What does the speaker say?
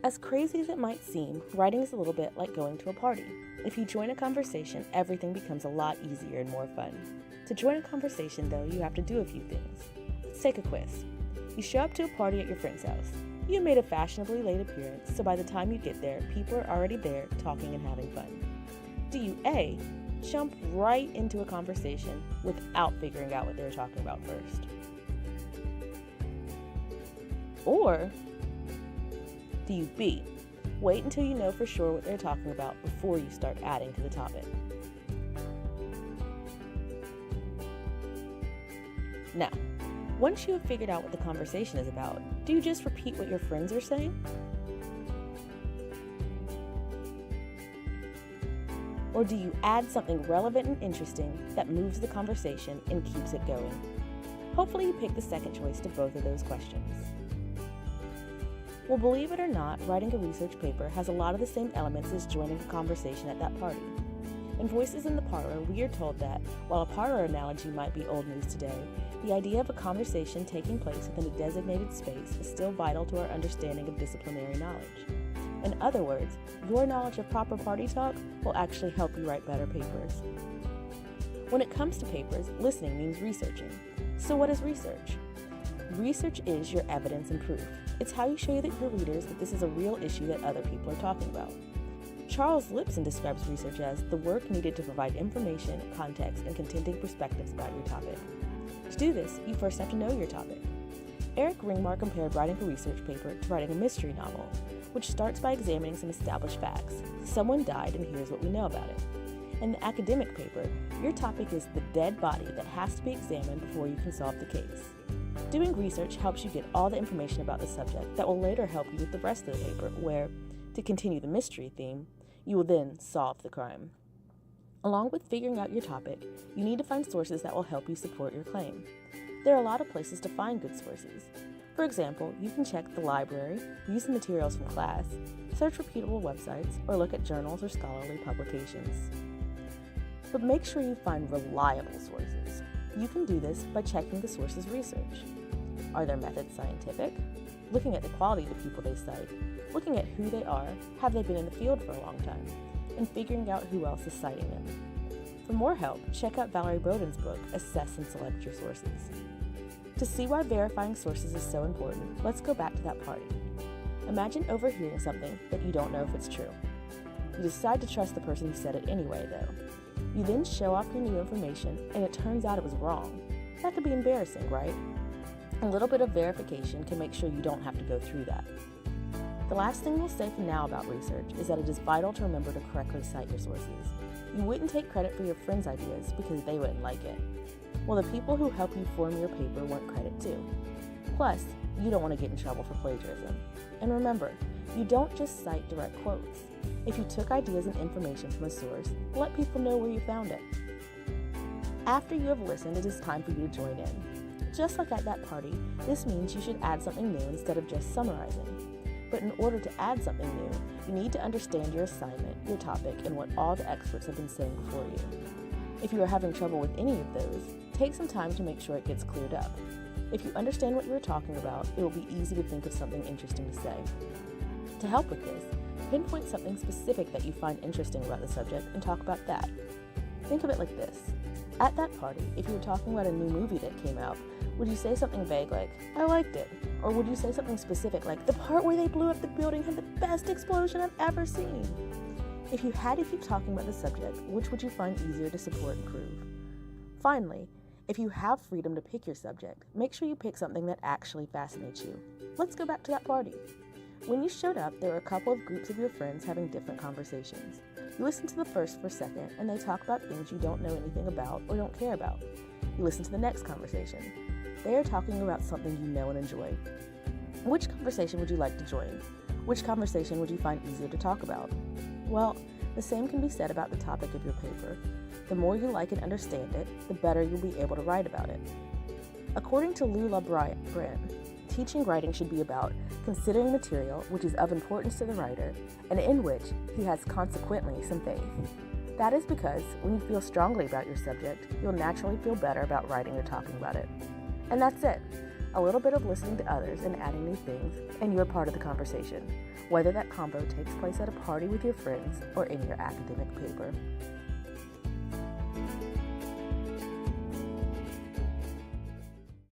As crazy as it might seem, writing is a little bit like going to a party. If you join a conversation, everything becomes a lot easier and more fun. To join a conversation, though, you have to do a few things. Let's take a quiz. You show up to a party at your friend's house. You made a fashionably late appearance, so by the time you get there, people are already there talking and having fun. Do you A, jump right into a conversation without figuring out what they're talking about first? Or do you B, wait until you know for sure what they're talking about before you start adding to the topic? Now, once you have figured out what the conversation is about, do you just repeat what your friends are saying? Or do you add something relevant and interesting that moves the conversation and keeps it going? Hopefully you pick the second choice to both of those questions. Well, believe it or not, writing a research paper has a lot of the same elements as joining a conversation at that party. In Voices in the Parlor, we are told that, while a parlor analogy might be old news today, the idea of a conversation taking place within a designated space is still vital to our understanding of disciplinary knowledge. In other words, your knowledge of proper party talk will actually help you write better papers. When it comes to papers, listening means researching. So what is research? Research is your evidence and proof. It's how you show your readers that this is a real issue that other people are talking about. Charles Lipson describes research as the work needed to provide information, context, and contending perspectives about your topic. To do this, you first have to know your topic. Eric Ringmar compared writing a research paper to writing a mystery novel, which starts by examining some established facts. Someone died, and here's what we know about it. In the academic paper, your topic is the dead body that has to be examined before you can solve the case. Doing research helps you get all the information about the subject that will later help you with the rest of the paper, where, to continue the mystery theme, you will then solve the crime. Along with figuring out your topic, you need to find sources that will help you support your claim. There are a lot of places to find good sources. For example, you can check the library, use the materials from class, search reputable websites, or look at journals or scholarly publications. But make sure you find reliable sources. You can do this by checking the source's research. Are their methods scientific? Looking at the quality of the people they cite, looking at who they are, have they been in the field for a long time, and figuring out who else is citing them. For more help, check out Valerie Broden's book, Assess and Select Your Sources. To see why verifying sources is so important, let's go back to that party. Imagine overhearing something that you don't know if it's true. You decide to trust the person who said it anyway, though. You then show off your new information, and it turns out it was wrong. That could be embarrassing, right? A little bit of verification can make sure you don't have to go through that. The last thing we'll say for now about research is that it is vital to remember to correctly cite your sources. You wouldn't take credit for your friends' ideas because they wouldn't like it. Well, the people who help you form your paper want credit too. Plus, you don't want to get in trouble for plagiarism. And remember, you don't just cite direct quotes. If you took ideas and information from a source, let people know where you found it. After you have listened, it is time for you to join in. Just like at that party, this means you should add something new instead of just summarizing. But in order to add something new, you need to understand your assignment, your topic, and what all the experts have been saying before you. If you are having trouble with any of those, take some time to make sure it gets cleared up. If you understand what you are talking about, it will be easy to think of something interesting to say. To help with this, pinpoint something specific that you find interesting about the subject and talk about that. Think of it like this. At that party, if you were talking about a new movie that came out, would you say something vague like, I liked it? Or would you say something specific like, the part where they blew up the building had the best explosion I've ever seen? If you had to keep talking about the subject, which would you find easier to support and prove? Finally, if you have freedom to pick your subject, make sure you pick something that actually fascinates you. Let's go back to that party. When you showed up, there were a couple of groups of your friends having different conversations. You listen to the first for a second, and they talk about things you don't know anything about or don't care about. You listen to the next conversation. They are talking about something you know and enjoy. Which conversation would you like to join? Which conversation would you find easier to talk about? Well, the same can be said about the topic of your paper. The more you like and understand it, the better you'll be able to write about it. According to Lou LeBrun, teaching writing should be about considering material which is of importance to the writer and in which he has consequently some faith. That is because when you feel strongly about your subject, you'll naturally feel better about writing or talking about it. And that's it. a little bit of listening to others and adding new things, and you're part of the conversation, whether that convo takes place at a party with your friends or in your academic paper.